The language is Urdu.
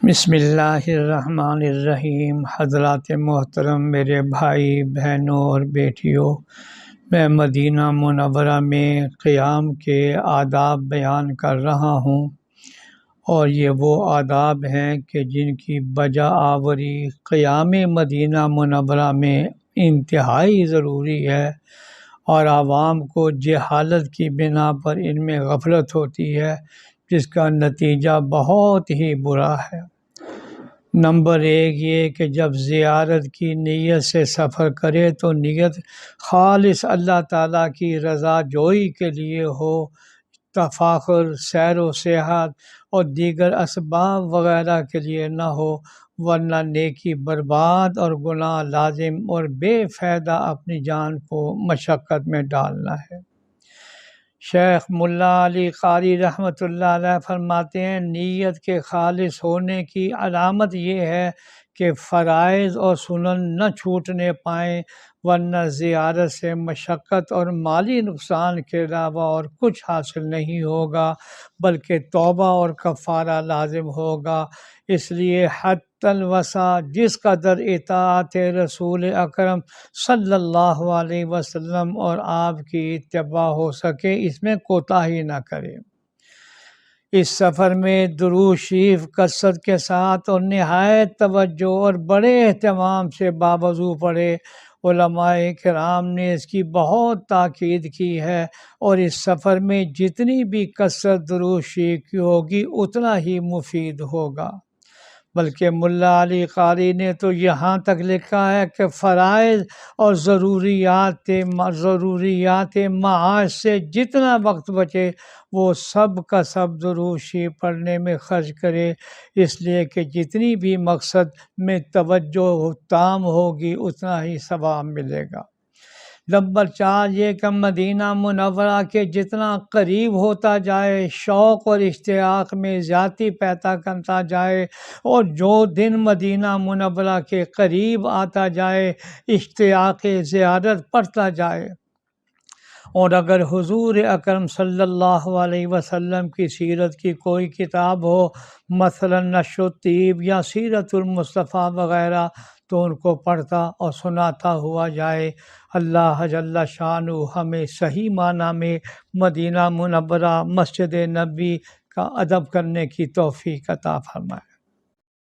بسم اللہ الرحمن الرحیم۔ حضرات محترم، میرے بھائی بہنوں اور بیٹیوں، میں مدینہ منورہ میں قیام کے آداب بیان کر رہا ہوں، اور یہ وہ آداب ہیں کہ جن کی بجا آوری قیام مدینہ منورہ میں انتہائی ضروری ہے، اور عوام کو جہالت کی بنا پر ان میں غفلت ہوتی ہے، جس کا نتیجہ بہت ہی برا ہے۔ نمبر 1 یہ کہ جب زیارت کی نیت سے سفر کرے تو نیت خالص اللہ تعالیٰ کی رضا جوئی کے لیے ہو، تفاخر، سیر و سیاحت اور دیگر اسباب وغیرہ کے لیے نہ ہو، ورنہ نیکی برباد اور گناہ لازم اور بے فائدہ اپنی جان کو مشقت میں ڈالنا ہے۔ شیخ ملا علی قاری رحمۃ اللہ علیہ فرماتے ہیں، نیت کے خالص ہونے کی علامت یہ ہے کہ فرائض اور سنن نہ چھوٹنے پائیں، ورنہ زیارت سے مشقت اور مالی نقصان کے علاوہ اور کچھ حاصل نہیں ہوگا، بلکہ توبہ اور کفارہ لازم ہوگا۔ اس لیے حتی الوسع جس قدر اطاعت رسول اکرم صلی اللہ علیہ وسلم اور آپ کی اتباع ہو سکے، اس میں کوتاہی نہ کرے۔ اس سفر میں درود شریف کثرت کے ساتھ اور نہایت توجہ اور بڑے اہتمام سے باوضو پڑھے۔ علماء کرام نے اس کی بہت تاکید کی ہے، اور اس سفر میں جتنی بھی کثرت درود شریف کی ہوگی اتنا ہی مفید ہوگا۔ بلکہ ملا علی قاری نے تو یہاں تک لکھا ہے کہ فرائض اور ضروریات معاش سے جتنا وقت بچے وہ سب کا سب درود شریف پڑھنے میں خرچ کرے، اس لیے کہ جتنی بھی مقصد میں توجہ تام ہوگی اتنا ہی ثواب ملے گا۔ نمبر 4 یہ کہ مدینہ منورہ کے جتنا قریب ہوتا جائے، شوق اور اشتیاق میں زیادتی پیدا کرتا جائے، اور جو دن مدینہ منورہ کے قریب آتا جائے اشتیاق زیارت بڑھتا جائے۔ اور اگر حضور اکرم صلی اللہ علیہ وسلم کی سیرت کی کوئی کتاب ہو، مثلا نشر الطیب یا سیرت المصطفیٰ وغیرہ، تو ان کو پڑھتا اور سناتا ہوا جائے۔ اللہ جل شانہ ہمیں صحیح معنی میں مدینہ منورہ مسجد نبی کا ادب کرنے کی توفیق عطا فرمائے۔